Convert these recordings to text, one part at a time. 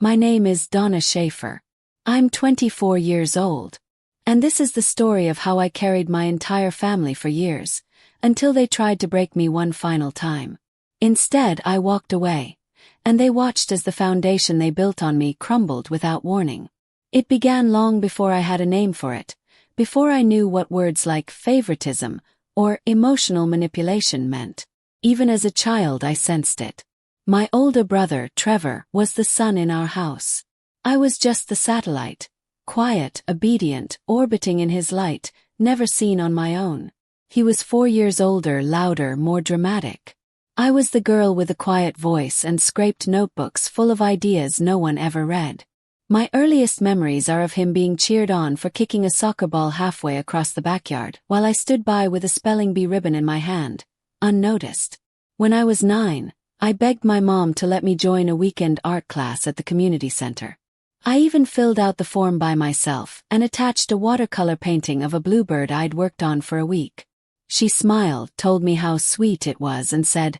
My name is Donna Schafer. I'm 24 years old. And this is the story of how I carried my entire family for years, until they tried to break me one final time. Instead, I walked away, and they watched as the foundation they built on me crumbled without warning. It began long before I had a name for it, before I knew what words like favoritism or emotional manipulation meant. Even as a child, I sensed it. My older brother, Trevor, was the sun in our house. I was just the satellite, quiet, obedient, orbiting in his light, never seen on my own. He was 4 years older, louder, more dramatic. I was the girl with the quiet voice and scraped notebooks full of ideas no one ever read. My earliest memories are of him being cheered on for kicking a soccer ball halfway across the backyard, while I stood by with a spelling bee ribbon in my hand, unnoticed. When I was 9, I begged my mom to let me join a weekend art class at the community center. I even filled out the form by myself and attached a watercolor painting of a bluebird I'd worked on for a week. She smiled, told me how sweet it was, and said,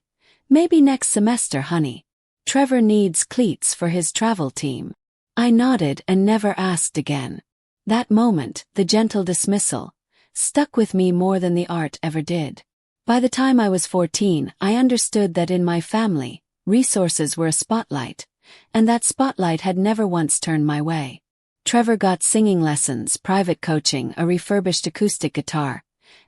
"Maybe next semester, honey. Trevor needs cleats for his travel team." I nodded and never asked again. That moment, the gentle dismissal, stuck with me more than the art ever did. By the time I was 14, I understood that in my family, resources were a spotlight, and that spotlight had never once turned my way. Trevor got singing lessons, private coaching, a refurbished acoustic guitar,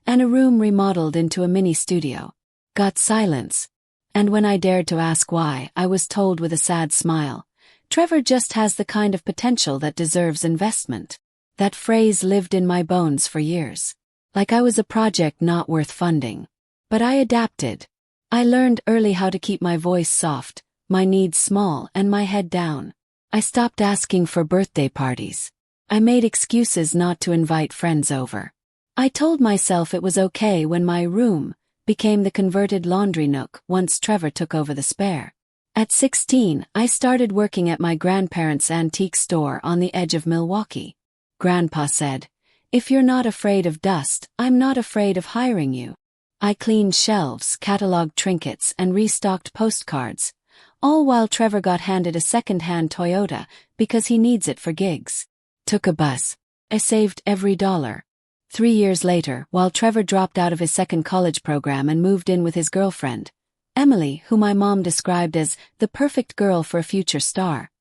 and a room remodeled into a mini studio. Got silence. And when I dared to ask why, I was told with a sad smile, "Trevor just has the kind of potential that deserves investment." That phrase lived in my bones for years. Like I was a project not worth funding. But I adapted. I learned early how to keep my voice soft, my needs small, and my head down. I stopped asking for birthday parties. I made excuses not to invite friends over. I told myself it was okay when my room became the converted laundry nook once Trevor took over the spare. At 16, I started working at my grandparents' antique store on the edge of Milwaukee. Grandpa said, "If you're not afraid of dust, I'm not afraid of hiring you." I cleaned shelves, cataloged trinkets, and restocked postcards, all while Trevor got handed a second-hand Toyota because he needs it for gigs. Took a bus. I saved every dollar. 3 years later, while Trevor dropped out of his second college program and moved in with his girlfriend, Emily, who my mom described as the perfect girl for a future star,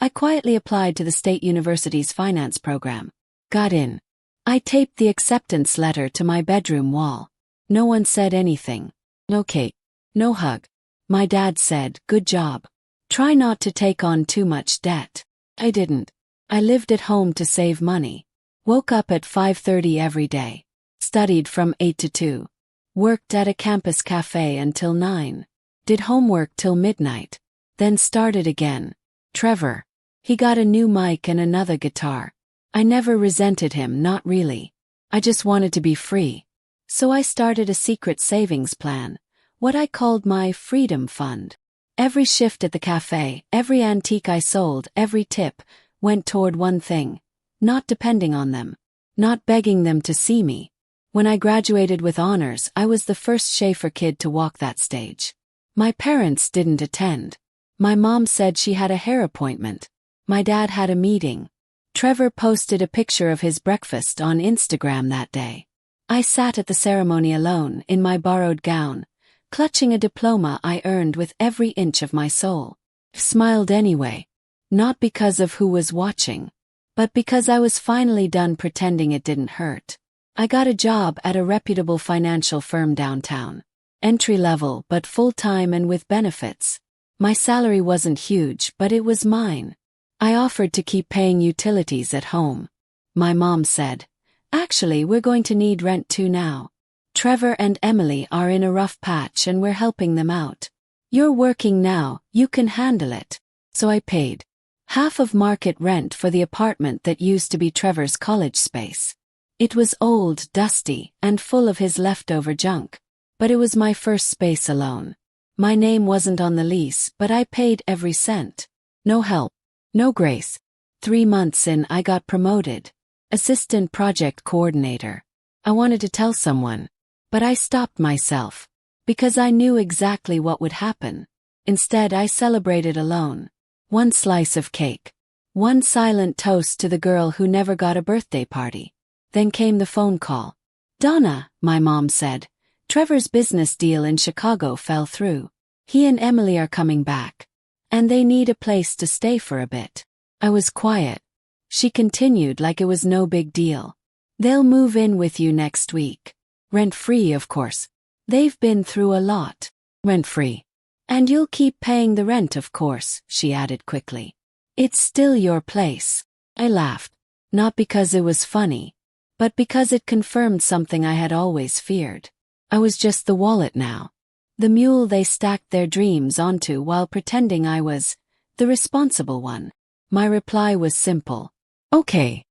I quietly applied to the State University's finance program. Got in. I taped the acceptance letter to my bedroom wall. No one said anything. No cake. No hug. My dad said, "Good job. Try not to take on too much debt." I didn't. I lived at home to save money. Woke up at 5:30 every day. Studied from 8 to 2. Worked at a campus cafe until 9. Did homework till midnight. Then started again. Trevor. He got a new mic and another guitar. I never resented him, not really. I just wanted to be free. So I started a secret savings plan, what I called my Freedom Fund. Every shift at the cafe, every antique I sold, every tip, went toward one thing: not depending on them, not begging them to see me. When I graduated with honors, I was the first Schafer kid to walk that stage. My parents didn't attend. My mom said she had a hair appointment. My dad had a meeting. Trevor posted a picture of his breakfast on Instagram that day. I sat at the ceremony alone, in my borrowed gown, clutching a diploma I earned with every inch of my soul. Smiled anyway. Not because of who was watching, but because I was finally done pretending it didn't hurt. I got a job at a reputable financial firm downtown. Entry-level but full-time and with benefits. My salary wasn't huge, but it was mine. I offered to keep paying utilities at home. My mom said, "Actually, we're going to need rent too now. Trevor and Emily are in a rough patch and we're helping them out. You're working now, you can handle it." So I paid half of market rent for the apartment that used to be Trevor's college space. It was old, dusty, and full of his leftover junk. But it was my first space alone. My name wasn't on the lease, but I paid every cent. No help. No grace. 3 months in, I got promoted. Assistant project coordinator. I wanted to tell someone, but I stopped myself, because I knew exactly what would happen. Instead, I celebrated alone. one slice of cake, one silent toast to the girl who never got a birthday party. Then came the phone call. "Donna," my mom said, "Trevor's business deal in Chicago fell through. He and Emily are coming back. And they need a place to stay for a bit." I was quiet. She continued like it was no big deal. "They'll move in with you next week. Rent-free, of course. They've been through a lot. Rent-free. And you'll keep paying the rent, of course," she added quickly. "It's still your place." I laughed. Not because it was funny, but because it confirmed something I had always feared. I was just the wallet now. The mule they stacked their dreams onto while pretending I was the responsible one. My reply was simple. "Okay."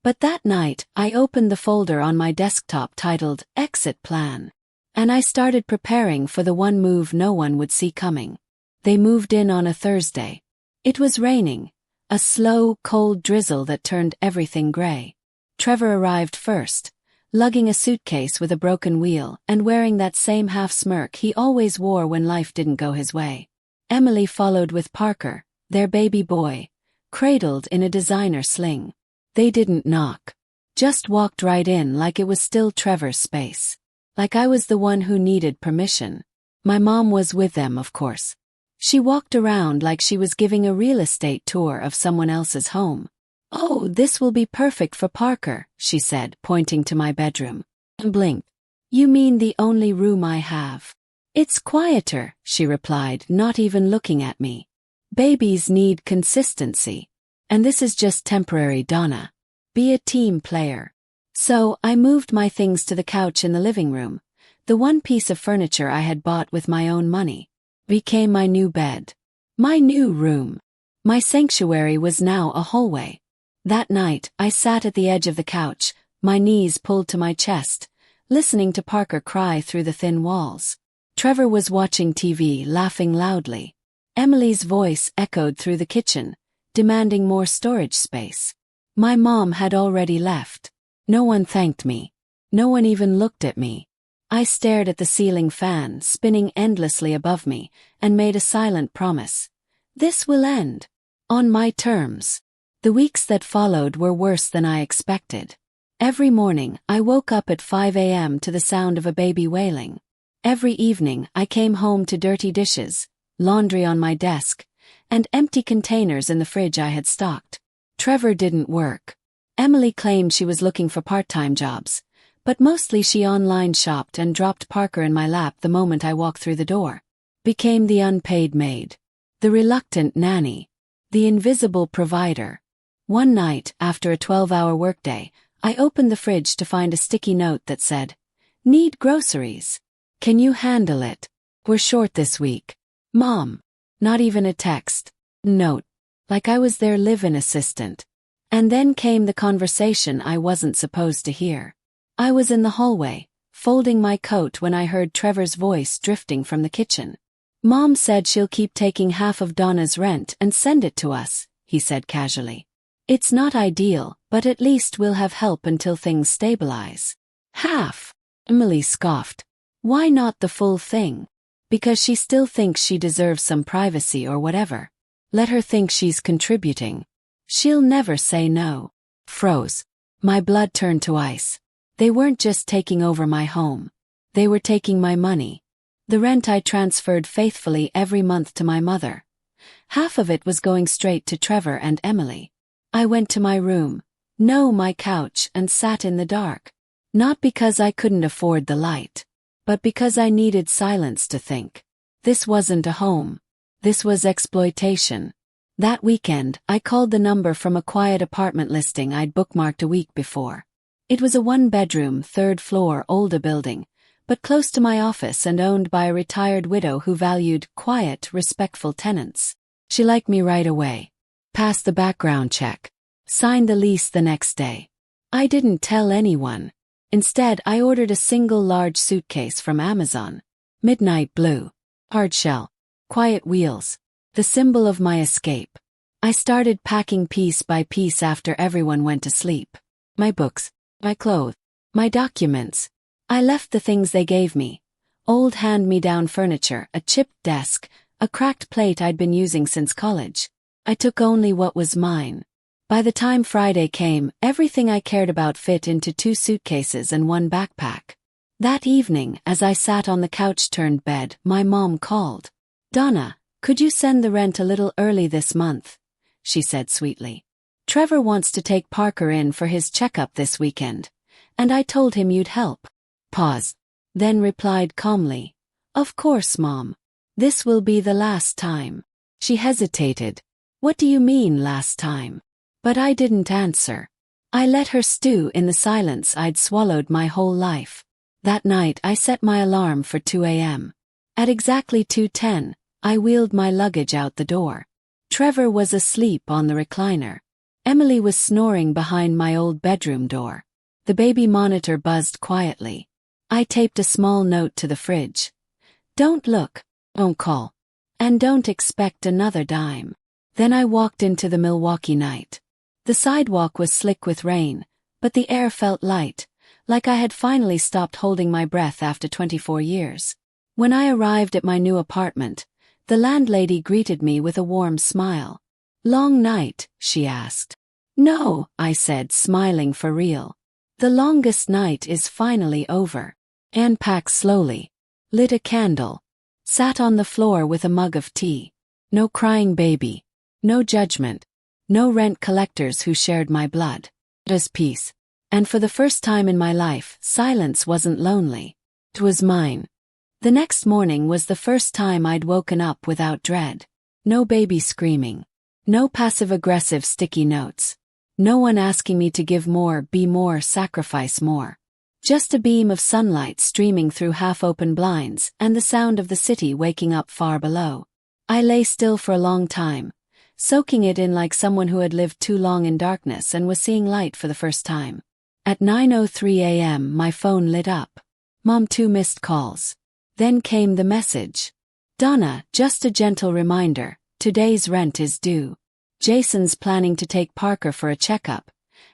But that night, I opened the folder on my desktop titled Exit Plan. And I started preparing for the one move no one would see coming. They moved in on a Thursday. It was raining, a slow, cold drizzle that turned everything gray. Trevor arrived first, lugging a suitcase with a broken wheel and wearing that same half-smirk he always wore when life didn't go his way. Emily followed with Parker, their baby boy, cradled in a designer sling. They didn't knock. Just walked right in like it was still Trevor's space. Like I was the one who needed permission. My mom was with them, of course. She walked around like she was giving a real estate tour of someone else's home. "Oh, this will be perfect for Parker," she said, pointing to my bedroom. I blinked. "You mean the only room I have?" "It's quieter," she replied, not even looking at me. "Babies need consistency. And this is just temporary, Donna. Be a team player." So, I moved my things to the couch in the living room. The one piece of furniture I had bought with my own money became my new bed. My new room. My sanctuary was now a hallway. That night, I sat at the edge of the couch, my knees pulled to my chest, listening to Parker cry through the thin walls. Trevor was watching TV, laughing loudly. Emily's voice echoed through the kitchen, demanding more storage space. My mom had already left. No one thanked me. No one even looked at me. I stared at the ceiling fan spinning endlessly above me and made a silent promise. This will end. On my terms. The weeks that followed were worse than I expected. Every morning, I woke up at 5 a.m. to the sound of a baby wailing. Every evening, I came home to dirty dishes, laundry on my desk, and empty containers in the fridge I had stocked. Trevor didn't work. Emily claimed she was looking for part-time jobs, but mostly she online shopped and dropped Parker in my lap the moment I walked through the door. Became the unpaid maid. The reluctant nanny. The invisible provider. One night, after a 12-hour workday, I opened the fridge to find a sticky note that said, "Need groceries. Can you handle it? We're short this week. Mom." Not even a text. Note. Like I was their live-in assistant. And then came the conversation I wasn't supposed to hear. I was in the hallway, folding my coat when I heard Trevor's voice drifting from the kitchen. "Mom said she'll keep taking half of Donna's rent and send it to us," he said casually. "It's not ideal, but at least we'll have help until things stabilize." "Half?" Emily scoffed. "Why not the full thing?" "Because she still thinks she deserves some privacy or whatever. Let her think she's contributing. She'll never say no." Froze. My blood turned to ice. They weren't just taking over my home. They were taking my money. The rent I transferred faithfully every month to my mother. Half of it was going straight to Trevor and Emily. I went to my room, my couch, and sat in the dark. Not because I couldn't afford the light, but because I needed silence to think. This wasn't a home. This was exploitation. That weekend, I called the number from a quiet apartment listing I'd bookmarked a week before. It was a one-bedroom, third-floor, older building, but close to my office and owned by a retired widow who valued quiet, respectful tenants. She liked me right away. Passed the background check. Signed the lease the next day. I didn't tell anyone. Instead, I ordered a single large suitcase from Amazon. Midnight blue. Hard shell. Quiet wheels. The symbol of my escape. I started packing piece by piece after everyone went to sleep. My books. My clothes. My documents. I left the things they gave me. Old hand-me-down furniture, a chipped desk, a cracked plate I'd been using since college. I took only what was mine. By the time Friday came, everything I cared about fit into 2 suitcases and 1 backpack. That evening, as I sat on the couch-turned bed, my mom called. "Donna, could you send the rent a little early this month?" she said sweetly. "Trevor wants to take Parker in for his checkup this weekend, and I told him you'd help." Paused, then replied calmly, "Of course, Mom. This will be the last time." She hesitated. "What do you mean last time?" But I didn't answer. I let her stew in the silence I'd swallowed my whole life. That night I set my alarm for 2 a.m. At exactly 2:10, I wheeled my luggage out the door. Trevor was asleep on the recliner. Emily was snoring behind my old bedroom door. The baby monitor buzzed quietly. I taped a small note to the fridge. "Don't look, don't call, and don't expect another dime." Then I walked into the Milwaukee night. The sidewalk was slick with rain, but the air felt light, like I had finally stopped holding my breath after 24 years. When I arrived at my new apartment, the landlady greeted me with a warm smile. "Long night?" she asked. "No," I said, smiling for real. "The longest night is finally over." Anne packed slowly, lit a candle, sat on the floor with a mug of tea. No crying baby, no judgment, no rent collectors who shared my blood. Just peace. And for the first time in my life, silence wasn't lonely. It was mine. The next morning was the first time I'd woken up without dread. No baby screaming. No passive-aggressive sticky notes. No one asking me to give more, be more, sacrifice more. Just a beam of sunlight streaming through half-open blinds and the sound of the city waking up far below. I lay still for a long time, soaking it in like someone who had lived too long in darkness and was seeing light for the first time. At 9:03 a.m. my phone lit up. Mom, 2 missed calls. Then came the message. "Donna, just a gentle reminder, today's rent is due. Jason's planning to take Parker for a checkup,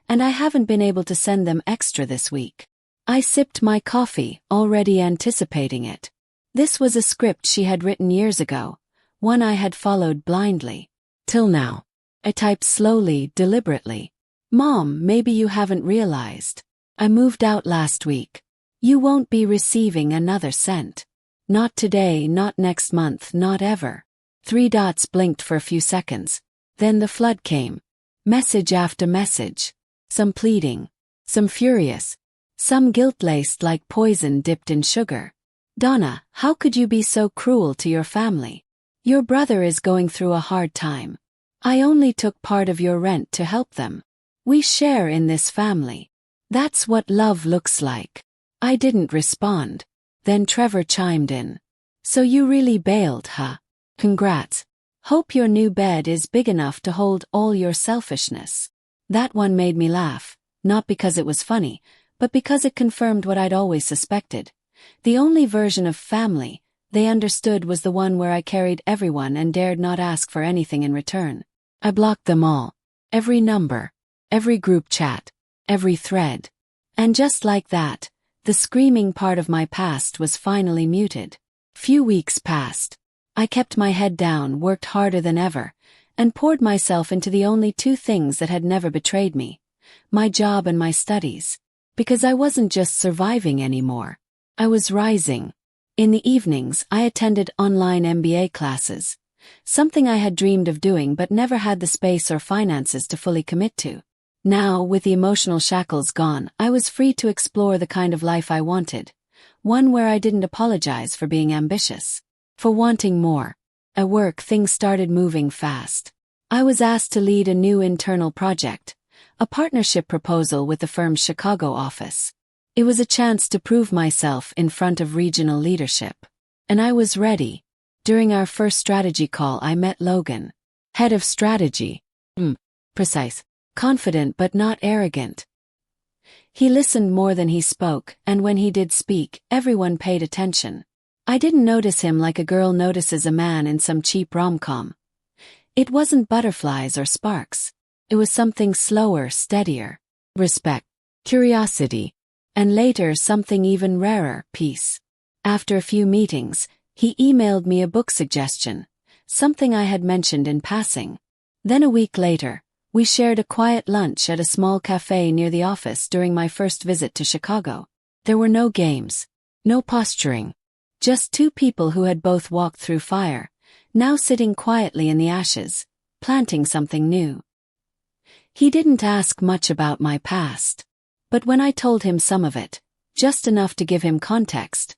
and I haven't been able to send them extra this week." I sipped my coffee, already anticipating it. This was a script she had written years ago, one I had followed blindly. Till now. I typed slowly, deliberately. "Mom, maybe you haven't realized. I moved out last week. You won't be receiving another cent. Not today, not next month, not ever." 3 dots blinked for a few seconds. Then the flood came. Message after message. Some pleading. Some furious. Some guilt-laced like poison dipped in sugar. "Donna, how could you be so cruel to your family? Your brother is going through a hard time. I only took part of your rent to help them. We share in this family. That's what love looks like." I didn't respond. Then Trevor chimed in. "So you really bailed, huh? Congrats. Hope your new bed is big enough to hold all your selfishness." That one made me laugh, not because it was funny, but because it confirmed what I'd always suspected. The only version of family they understood was the one where I carried everyone and dared not ask for anything in return. I blocked them all. Every number. Every group chat. Every thread. And just like that, the screaming part of my past was finally muted. Few weeks passed. I kept my head down, worked harder than ever, and poured myself into the only 2 things that had never betrayed me: my job and my studies. Because I wasn't just surviving anymore. I was rising. In the evenings, I attended online MBA classes, something I had dreamed of doing but never had the space or finances to fully commit to. Now, with the emotional shackles gone, I was free to explore the kind of life I wanted, one where I didn't apologize for being ambitious, for wanting more. At work, things started moving fast. I was asked to lead a new internal project, a partnership proposal with the firm's Chicago office. It was a chance to prove myself in front of regional leadership. And I was ready. During our first strategy call, I met Logan. Head of strategy. Precise. Confident but not arrogant. He listened more than he spoke, and when he did speak, everyone paid attention. I didn't notice him like a girl notices a man in some cheap rom-com. It wasn't butterflies or sparks. It was something slower, steadier. Respect. Curiosity. And later something even rarer, peace. After a few meetings, he emailed me a book suggestion, something I had mentioned in passing. Then a week later, we shared a quiet lunch at a small cafe near the office during my first visit to Chicago. There were no games, no posturing, just two people who had both walked through fire, now sitting quietly in the ashes, planting something new. He didn't ask much about my past, but when I told him some of it, just enough to give him context,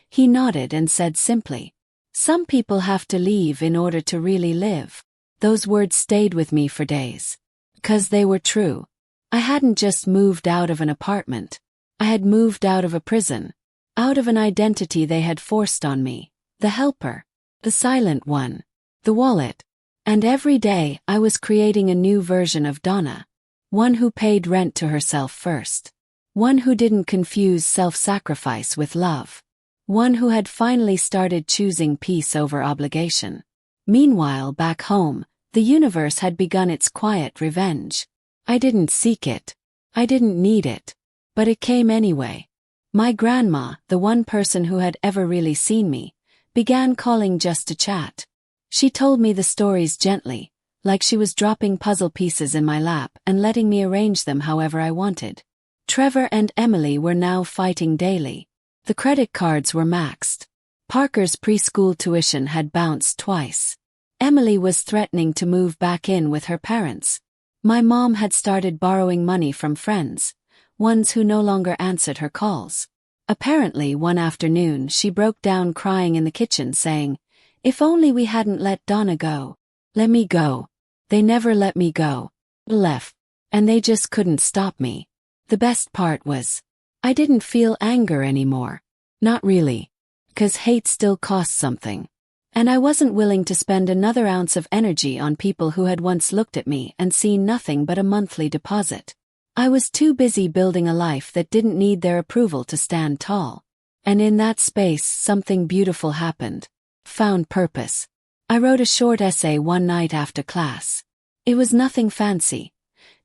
he nodded and said simply, "Some people have to leave in order to really live." Those words stayed with me for days. 'Cause they were true. I hadn't just moved out of an apartment. I had moved out of a prison, out of an identity they had forced on me, the helper, the silent one, the wallet. And every day I was creating a new version of Donna, one who paid rent to herself first, one who didn't confuse self-sacrifice with love, one who had finally started choosing peace over obligation. Meanwhile, back home, the universe had begun its quiet revenge. I didn't seek it. I didn't need it. But it came anyway. My grandma, the one person who had ever really seen me, began calling just to chat. She told me the stories gently, like she was dropping puzzle pieces in my lap and letting me arrange them however I wanted. Trevor and Emily were now fighting daily. The credit cards were maxed. Parker's preschool tuition had bounced twice. Emily was threatening to move back in with her parents. My mom had started borrowing money from friends, ones who no longer answered her calls. Apparently, one afternoon she broke down crying in the kitchen saying, "If only we hadn't let Donna go. Let me go. They never let me go. Left. And they just couldn't stop me." The best part was, I didn't feel anger anymore. Not really. 'Cause hate still costs something. And I wasn't willing to spend another ounce of energy on people who had once looked at me and seen nothing but a monthly deposit. I was too busy building a life that didn't need their approval to stand tall. And in that space, something beautiful happened. Found purpose. I wrote a short essay one night after class. It was nothing fancy.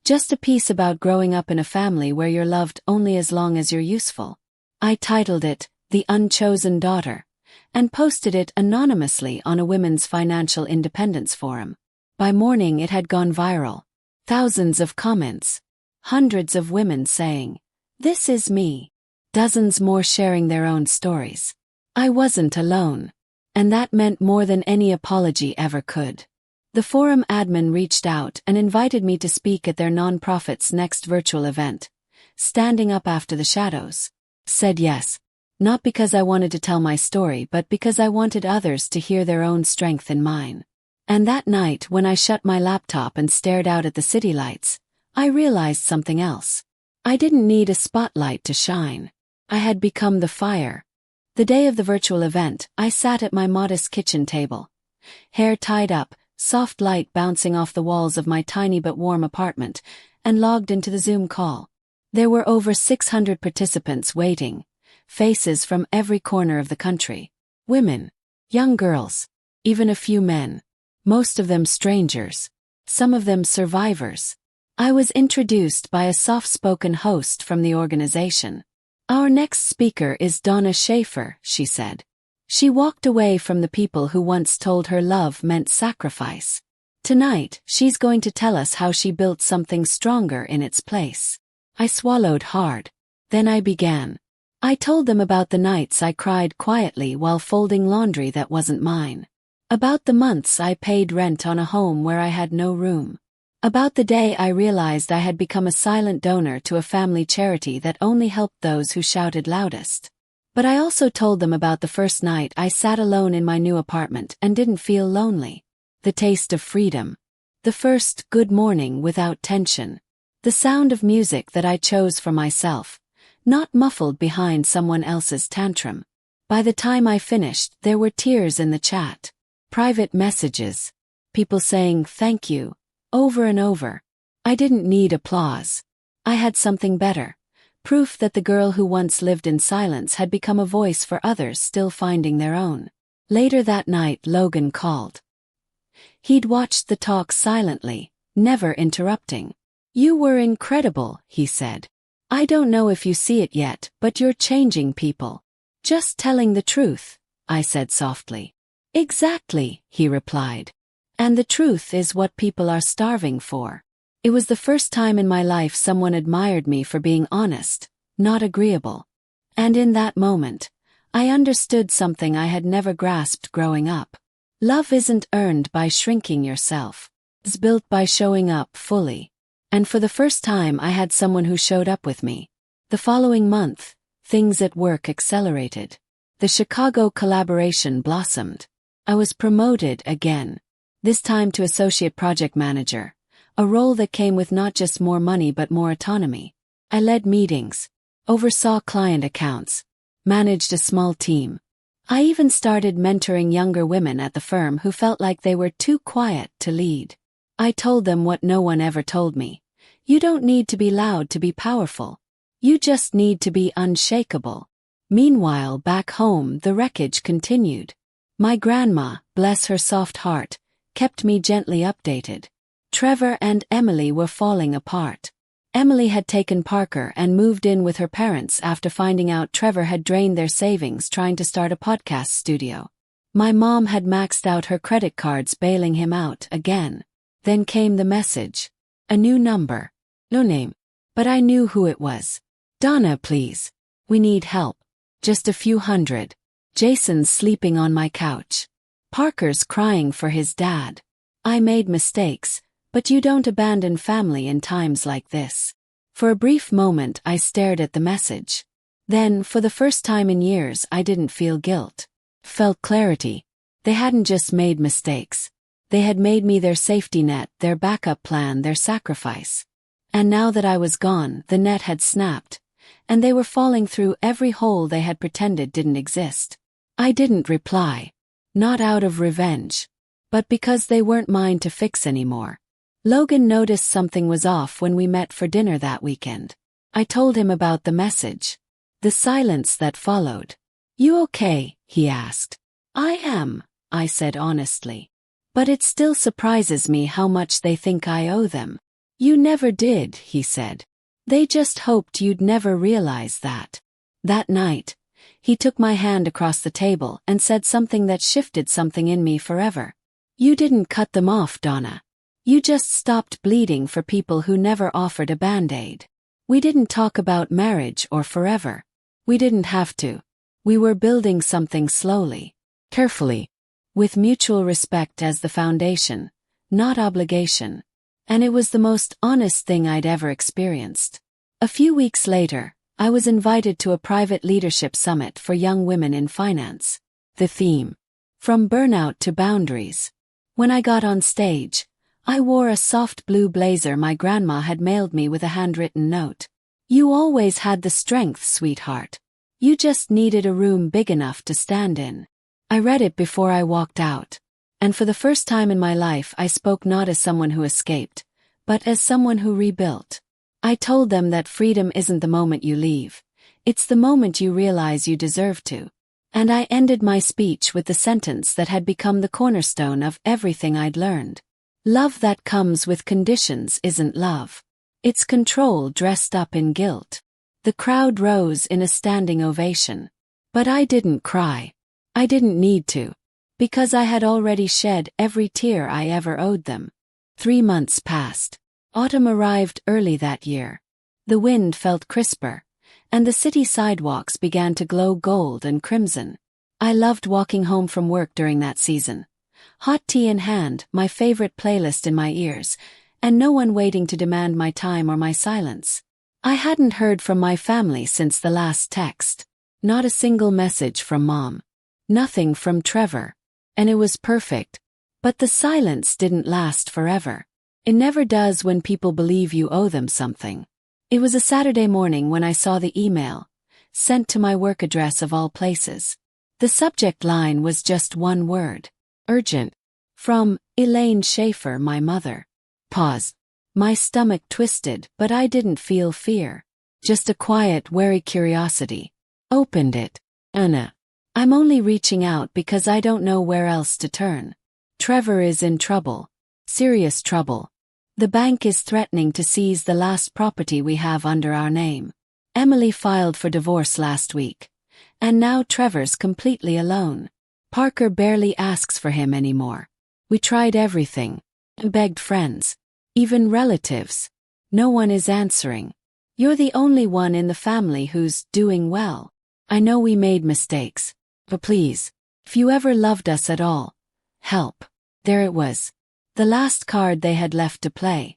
Just a piece about growing up in a family where you're loved only as long as you're useful. I titled it, "The Unchosen Daughter," and posted it anonymously on a women's financial independence forum. By morning it had gone viral. Thousands of comments. Hundreds of women saying, "This is me." Dozens more sharing their own stories. I wasn't alone. And that meant more than any apology ever could. The forum admin reached out and invited me to speak at their nonprofit's next virtual event, Standing Up After the Shadows. Said yes. Not because I wanted to tell my story, but because I wanted others to hear their own strength in mine. And that night, when I shut my laptop and stared out at the city lights, I realized something else. I didn't need a spotlight to shine. I had become the fire. The day of the virtual event, I sat at my modest kitchen table. Hair tied up, soft light bouncing off the walls of my tiny but warm apartment, and logged into the Zoom call. There were over 600 participants waiting. Faces from every corner of the country. Women, young girls, even a few men. Most of them strangers. Some of them survivors. I was introduced by a soft-spoken host from the organization. "Our next speaker is Donna Schafer," she said. She walked away from the people who once told her love meant sacrifice. Tonight, she's going to tell us how she built something stronger in its place. I swallowed hard. Then I began. I told them about the nights I cried quietly while folding laundry that wasn't mine. About the months I paid rent on a home where I had no room. About the day I realized I had become a silent donor to a family charity that only helped those who shouted loudest. But I also told them about the first night I sat alone in my new apartment and didn't feel lonely. The taste of freedom. The first good morning without tension. The sound of music that I chose for myself. Not muffled behind someone else's tantrum. By the time I finished, there were tears in the chat. Private messages. People saying thank you, over and over. I didn't need applause. I had something better. Proof that the girl who once lived in silence had become a voice for others still finding their own. Later that night, Logan called. He'd watched the talk silently, never interrupting. "You were incredible," he said. "I don't know if you see it yet, but you're changing people." "Just telling the truth," I said softly. "Exactly," he replied. And the truth is what people are starving for. It was the first time in my life someone admired me for being honest, not agreeable. And in that moment, I understood something I had never grasped growing up. Love isn't earned by shrinking yourself. It's built by showing up fully. And for the first time I had someone who showed up with me. The following month, things at work accelerated. The Chicago collaboration blossomed. I was promoted again. This time to associate project manager, a role that came with not just more money but more autonomy. I led meetings, oversaw client accounts, managed a small team. I even started mentoring younger women at the firm who felt like they were too quiet to lead. I told them what no one ever told me. You don't need to be loud to be powerful. You just need to be unshakable. Meanwhile, back home, the wreckage continued. My grandma, bless her soft heart, kept me gently updated. Trevor and Emily were falling apart. Emily had taken Parker and moved in with her parents after finding out Trevor had drained their savings trying to start a podcast studio. My mom had maxed out her credit cards bailing him out again. Then came the message. A new number. No name. But I knew who it was. Donna, please. We need help. Just a few hundred. Jason's sleeping on my couch. Parker's crying for his dad. I made mistakes, but you don't abandon family in times like this. For a brief moment I stared at the message. Then, for the first time in years, I didn't feel guilt. Felt clarity. They hadn't just made mistakes. They had made me their safety net, their backup plan, their sacrifice. And now that I was gone, the net had snapped, and they were falling through every hole they had pretended didn't exist. I didn't reply. Not out of revenge, but because they weren't mine to fix anymore. Logan noticed something was off when we met for dinner that weekend. I told him about the message. The silence that followed. You okay? He asked. I am, I said honestly. But it still surprises me how much they think I owe them. You never did, he said. They just hoped you'd never realize that. That night, he took my hand across the table and said something that shifted something in me forever. You didn't cut them off, Donna. You just stopped bleeding for people who never offered a band-aid. We didn't talk about marriage or forever. We didn't have to. We were building something slowly, carefully, with mutual respect as the foundation, not obligation. And it was the most honest thing I'd ever experienced. A few weeks later, I was invited to a private leadership summit for young women in finance. The theme: From Burnout to Boundaries. When I got on stage, I wore a soft blue blazer my grandma had mailed me with a handwritten note. You always had the strength, sweetheart. You just needed a room big enough to stand in. I read it before I walked out. And for the first time in my life I spoke not as someone who escaped, but as someone who rebuilt. I told them that freedom isn't the moment you leave, it's the moment you realize you deserve to. And I ended my speech with the sentence that had become the cornerstone of everything I'd learned. Love that comes with conditions isn't love. It's control dressed up in guilt. The crowd rose in a standing ovation. But I didn't cry. I didn't need to. Because I had already shed every tear I ever owed them. 3 months passed. Autumn arrived early that year. The wind felt crisper, and the city sidewalks began to glow gold and crimson. I loved walking home from work during that season. Hot tea in hand, my favorite playlist in my ears, and no one waiting to demand my time or my silence. I hadn't heard from my family since the last text. Not a single message from Mom. Nothing from Trevor. And it was perfect. But the silence didn't last forever. It never does when people believe you owe them something. It was a Saturday morning when I saw the email, sent to my work address of all places. The subject line was just one word. Urgent. From Elaine Schafer, my mother. Pause. My stomach twisted, but I didn't feel fear. Just a quiet, wary curiosity. Opened it. Anna. I'm only reaching out because I don't know where else to turn. Trevor is in trouble. Serious trouble. The bank is threatening to seize the last property we have under our name. Emily filed for divorce last week. And now Trevor's completely alone. Parker barely asks for him anymore. We tried everything. Begged friends. Even relatives. No one is answering. You're the only one in the family who's doing well. I know we made mistakes. But please, if you ever loved us at all, help. There it was. The last card they had left to play.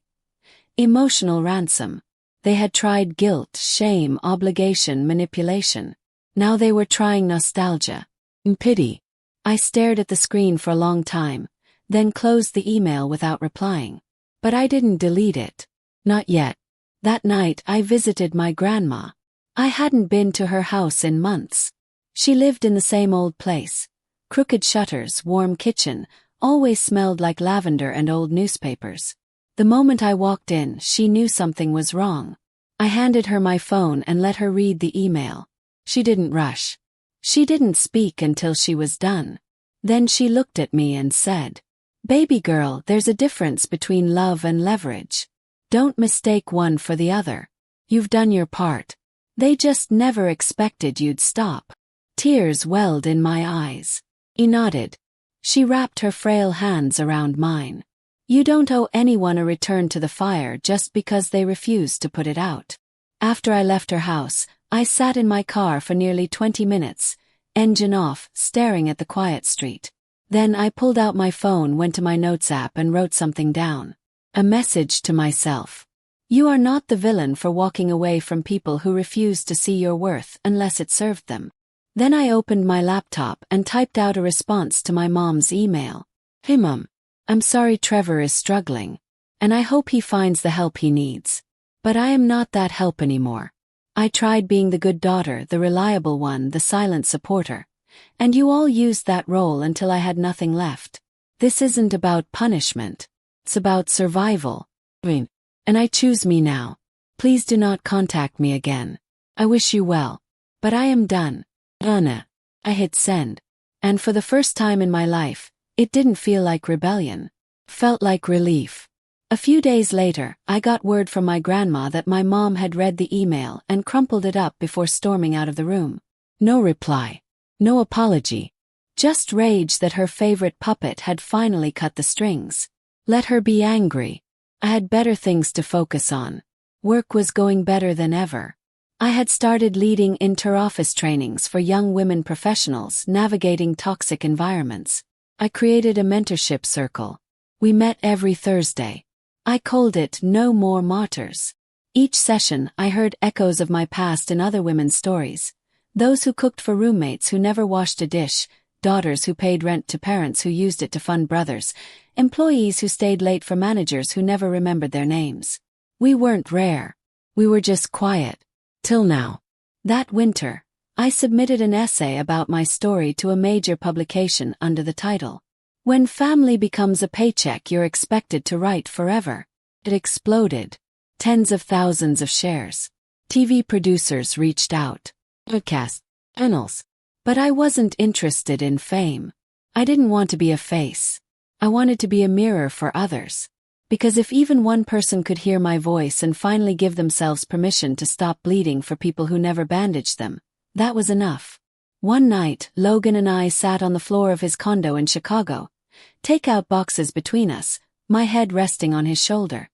Emotional ransom. They had tried guilt, shame, obligation, manipulation. Now they were trying nostalgia. And pity. I stared at the screen for a long time, then closed the email without replying. But I didn't delete it. Not yet. That night I visited my grandma. I hadn't been to her house in months. She lived in the same old place. Crooked shutters, warm kitchen, always smelled like lavender and old newspapers. The moment I walked in, she knew something was wrong. I handed her my phone and let her read the email. She didn't rush. She didn't speak until she was done. Then she looked at me and said, "Baby girl, there's a difference between love and leverage. Don't mistake one for the other. You've done your part. They just never expected you'd stop." Tears welled in my eyes. I nodded. She wrapped her frail hands around mine. You don't owe anyone a return to the fire just because they refuse to put it out. After I left her house, I sat in my car for nearly 20 minutes, engine off, staring at the quiet street. Then I pulled out my phone, went to my notes app and wrote something down. A message to myself. You are not the villain for walking away from people who refuse to see your worth unless it served them. Then I opened my laptop and typed out a response to my mom's email. Hey Mom, I'm sorry Trevor is struggling, and I hope he finds the help he needs. But I am not that help anymore. I tried being the good daughter, the reliable one, the silent supporter. And you all used that role until I had nothing left. This isn't about punishment. It's about survival. And I choose me now. Please do not contact me again. I wish you well. But I am done. Donna. I hit send. And for the first time in my life, it didn't feel like rebellion. Felt like relief. A few days later, I got word from my grandma that my mom had read the email and crumpled it up before storming out of the room. No reply. No apology. Just rage that her favorite puppet had finally cut the strings. Let her be angry. I had better things to focus on. Work was going better than ever. I had started leading inter-office trainings for young women professionals navigating toxic environments. I created a mentorship circle. We met every Thursday. I called it No More Martyrs. Each session, I heard echoes of my past in other women's stories. Those who cooked for roommates who never washed a dish, daughters who paid rent to parents who used it to fund brothers, employees who stayed late for managers who never remembered their names. We weren't rare. We were just quiet. Till now. That winter, I submitted an essay about my story to a major publication under the title, When Family Becomes a Paycheck You're Expected to Write Forever. It exploded. Tens of thousands of shares. TV producers reached out. Podcast. Channels. But I wasn't interested in fame. I didn't want to be a face. I wanted to be a mirror for others. Because if even one person could hear my voice and finally give themselves permission to stop bleeding for people who never bandaged them, that was enough. One night, Logan and I sat on the floor of his condo in Chicago, takeout boxes between us, my head resting on his shoulder.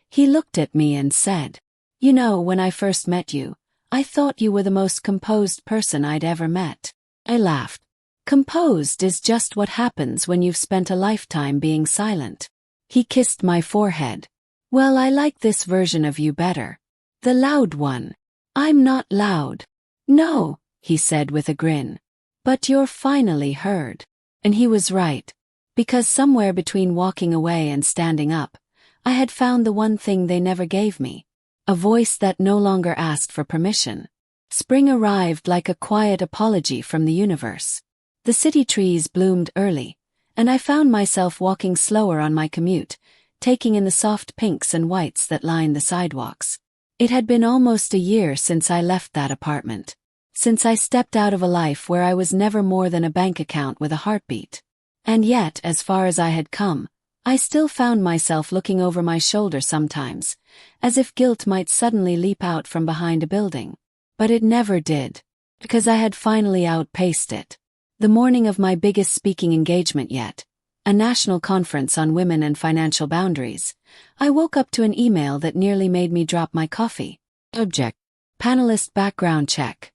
He looked at me and said, "You know, when I first met you, I thought you were the most composed person I'd ever met." I laughed. Composed is just what happens when you've spent a lifetime being silent. He kissed my forehead. "Well, I like this version of you better. The loud one." "I'm not loud." "No," he said with a grin. "But you're finally heard." And he was right. Because somewhere between walking away and standing up, I had found the one thing they never gave me. A voice that no longer asked for permission. Spring arrived like a quiet apology from the universe. The city trees bloomed early, and I found myself walking slower on my commute, taking in the soft pinks and whites that lined the sidewalks. It had been almost a year since I left that apartment. Since I stepped out of a life where I was never more than a bank account with a heartbeat. And yet, as far as I had come, I still found myself looking over my shoulder sometimes, as if guilt might suddenly leap out from behind a building. But it never did, because I had finally outpaced it. The morning of my biggest speaking engagement yet, a national conference on women and financial boundaries. I woke up to an email that nearly made me drop my coffee. Subject: panelist background check.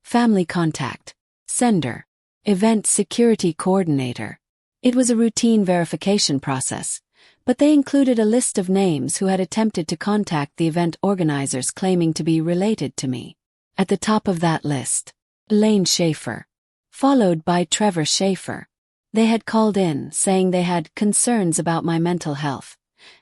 Family contact. Sender: event security coordinator. It was a routine verification process, but they included a list of names who had attempted to contact the event organizers claiming to be related to me. At the top of that list, Donna Schafer, followed by Trevor Schafer. They had called in saying they had concerns about my mental health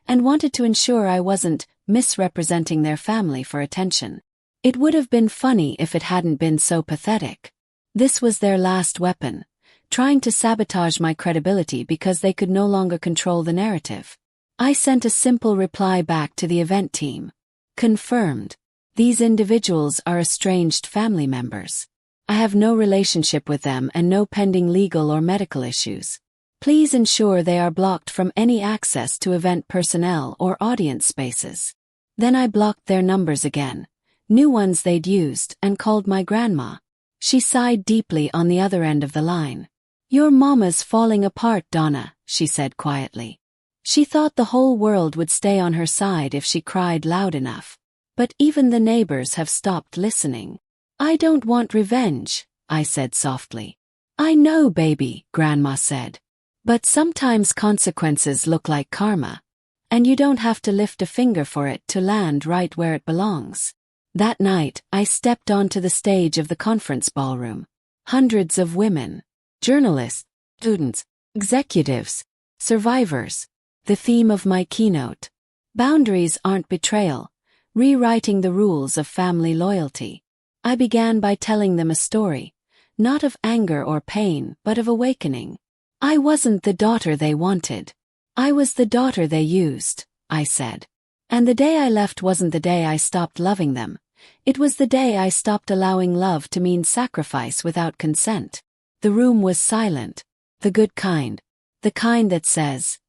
and wanted to ensure I wasn't misrepresenting their family for attention. It would have been funny if it hadn't been so pathetic. This was their last weapon, trying to sabotage my credibility because they could no longer control the narrative. I sent a simple reply back to the event team. Confirmed. These individuals are estranged family members. I have no relationship with them and no pending legal or medical issues. Please ensure they are blocked from any access to event personnel or audience spaces. Then I blocked their numbers again, new ones they'd used, and called my grandma. She sighed deeply on the other end of the line. "Your mama's falling apart, Donna," she said quietly. She thought the whole world would stay on her side if she cried loud enough. But even the neighbors have stopped listening. "I don't want revenge," I said softly. "I know, baby," Grandma said. "But sometimes consequences look like karma. And you don't have to lift a finger for it to land right where it belongs." That night, I stepped onto the stage of the conference ballroom. Hundreds of women, journalists, students, executives, survivors. The theme of my keynote: boundaries aren't betrayal, rewriting the rules of family loyalty. I began by telling them a story, not of anger or pain, but of awakening. I wasn't the daughter they wanted. I was the daughter they used, I said. And the day I left wasn't the day I stopped loving them. It was the day I stopped allowing love to mean sacrifice without consent. The room was silent. The good kind. The kind that says,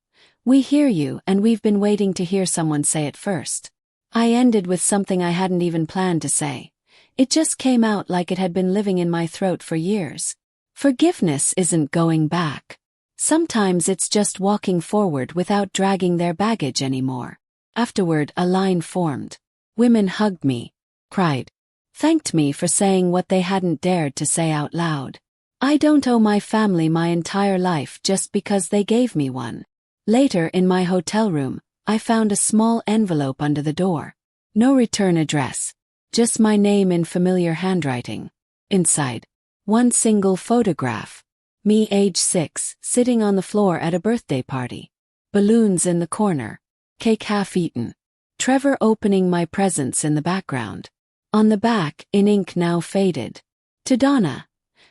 "We hear you and we've been waiting to hear someone say it first." I ended with something I hadn't even planned to say. It just came out like it had been living in my throat for years. Forgiveness isn't going back. Sometimes it's just walking forward without dragging their baggage anymore. Afterward, a line formed. Women hugged me, cried, thanked me for saying what they hadn't dared to say out loud. I don't owe my family my entire life just because they gave me one. Later, in my hotel room, I found a small envelope under the door. No return address. Just my name in familiar handwriting. Inside, one single photograph. Me, age 6, sitting on the floor at a birthday party. Balloons in the corner. Cake half eaten. Trevor opening my presents in the background. On the back, in ink now faded. To Donna.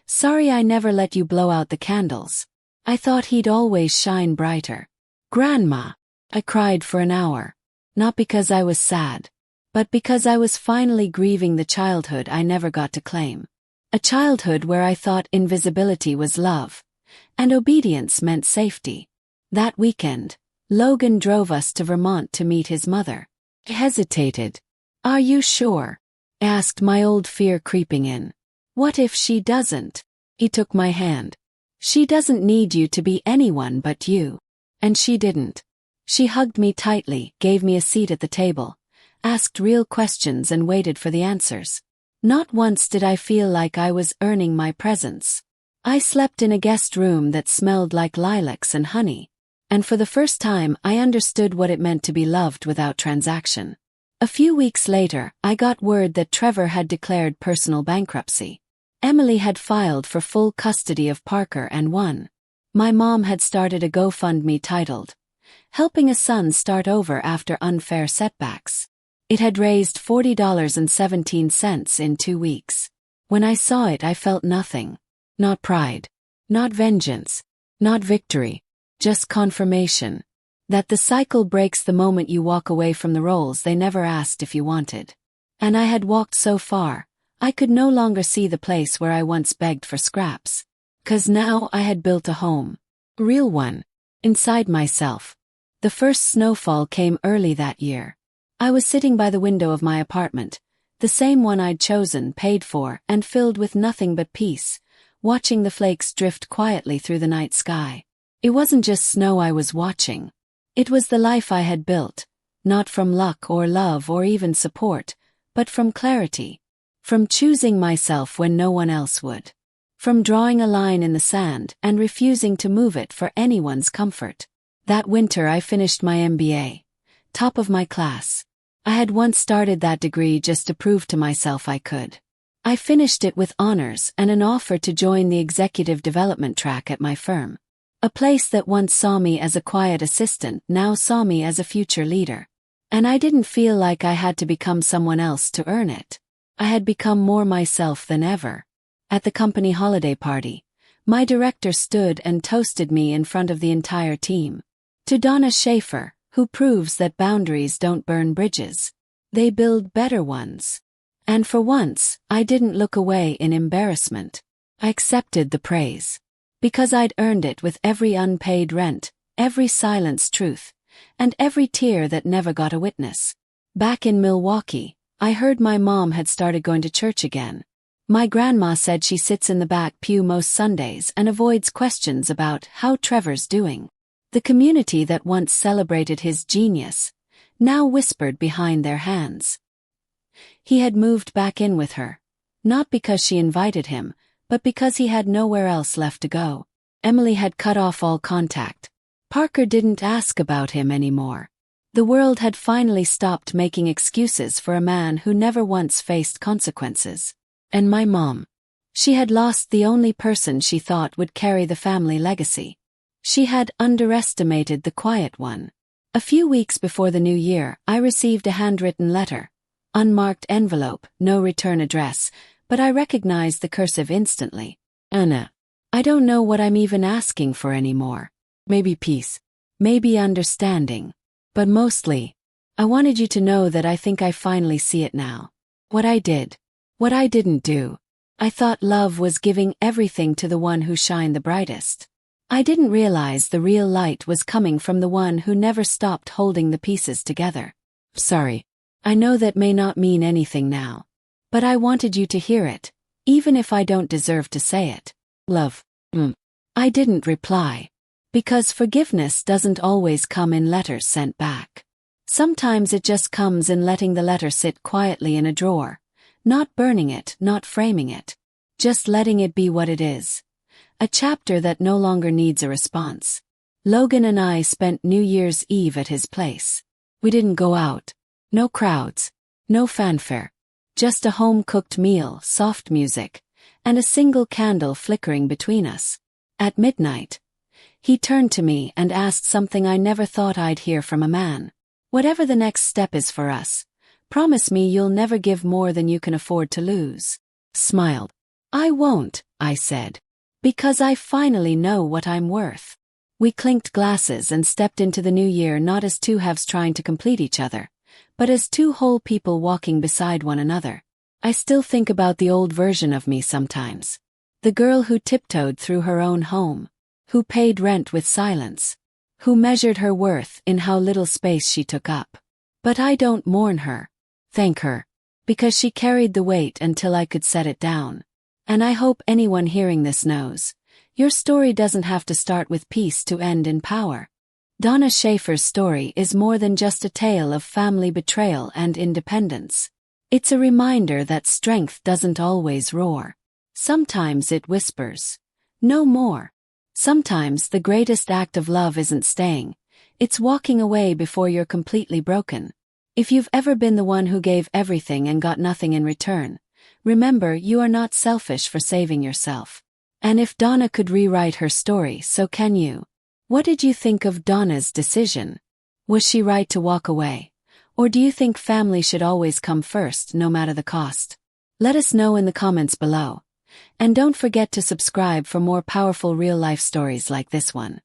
Sorry I never let you blow out the candles. I thought he'd always shine brighter. Grandma. I cried for an hour. Not because I was sad, but because I was finally grieving the childhood I never got to claim. A childhood where I thought invisibility was love, and obedience meant safety. That weekend, Logan drove us to Vermont to meet his mother. I hesitated. "Are you sure?" asked, my old fear creeping in. "What if she doesn't?" He took my hand. "She doesn't need you to be anyone but you." And she didn't. She hugged me tightly, gave me a seat at the table, asked real questions and waited for the answers. Not once did I feel like I was earning my presence. I slept in a guest room that smelled like lilacs and honey. And for the first time I understood what it meant to be loved without transaction. A few weeks later, I got word that Trevor had declared personal bankruptcy. Emily had filed for full custody of Parker and won. My mom had started a GoFundMe titled, "Helping a Son Start Over After Unfair Setbacks." It had raised $40.17 in 2 weeks. When I saw it, I felt nothing. Not pride. Not vengeance. Not victory. Just confirmation. That the cycle breaks the moment you walk away from the roles they never asked if you wanted. And I had walked so far, I could no longer see the place where I once begged for scraps. 'Cause now I had built a home. A real one. Inside myself. The first snowfall came early that year. I was sitting by the window of my apartment, the same one I'd chosen, paid for, and filled with nothing but peace, watching the flakes drift quietly through the night sky. It wasn't just snow I was watching. It was the life I had built, not from luck or love or even support, but from clarity. From choosing myself when no one else would. From drawing a line in the sand and refusing to move it for anyone's comfort. That winter I finished my MBA. Top of my class. I had once started that degree just to prove to myself I could. I finished it with honors and an offer to join the executive development track at my firm. A place that once saw me as a quiet assistant now saw me as a future leader. And I didn't feel like I had to become someone else to earn it. I had become more myself than ever. At the company holiday party, my director stood and toasted me in front of the entire team. To Donna Schafer, who proves that boundaries don't burn bridges. They build better ones. And for once, I didn't look away in embarrassment. I accepted the praise. Because I'd earned it with every unpaid rent, every silenced truth, and every tear that never got a witness. Back in Milwaukee, I heard my mom had started going to church again. My grandma said she sits in the back pew most Sundays and avoids questions about how Trevor's doing. The community that once celebrated his genius, now whispered behind their hands. He had moved back in with her, not because she invited him, but because he had nowhere else left to go. Emily had cut off all contact. Parker didn't ask about him anymore. The world had finally stopped making excuses for a man who never once faced consequences. And my mom. She had lost the only person she thought would carry the family legacy. She had underestimated the quiet one. A few weeks before the new year, I received a handwritten letter. Unmarked envelope, no return address, but I recognized the cursive instantly. Anna. I don't know what I'm even asking for anymore. Maybe peace. Maybe understanding. But mostly, I wanted you to know that I think I finally see it now. What I did. What I didn't do. I thought love was giving everything to the one who shined the brightest. I didn't realize the real light was coming from the one who never stopped holding the pieces together. Sorry. I know that may not mean anything now. But I wanted you to hear it, even if I don't deserve to say it. Love. I didn't reply. Because forgiveness doesn't always come in letters sent back. Sometimes it just comes in letting the letter sit quietly in a drawer. Not burning it, not framing it. Just letting it be what it is. A chapter that no longer needs a response. Logan and I spent New Year's Eve at his place. We didn't go out. No crowds. No fanfare. Just a home-cooked meal, soft music, and a single candle flickering between us. At midnight, he turned to me and asked something I never thought I'd hear from a man. Whatever the next step is for us, promise me you'll never give more than you can afford to lose. Smiled. I won't, I said. Because I finally know what I'm worth. We clinked glasses and stepped into the new year not as two halves trying to complete each other, but as two whole people walking beside one another. I still think about the old version of me sometimes. The girl who tiptoed through her own home. Who paid rent with silence. Who measured her worth in how little space she took up. But I don't mourn her. Thank her. Because she carried the weight until I could set it down. And I hope anyone hearing this knows. Your story doesn't have to start with peace to end in power. Donna Schafer's story is more than just a tale of family betrayal and independence. It's a reminder that strength doesn't always roar. Sometimes it whispers. No more. Sometimes the greatest act of love isn't staying. It's walking away before you're completely broken. If you've ever been the one who gave everything and got nothing in return, remember you are not selfish for saving yourself. And if Donna could rewrite her story, so can you. What did you think of Donna's decision? Was she right to walk away? Or do you think family should always come first, no matter the cost? Let us know in the comments below. And don't forget to subscribe for more powerful real-life stories like this one.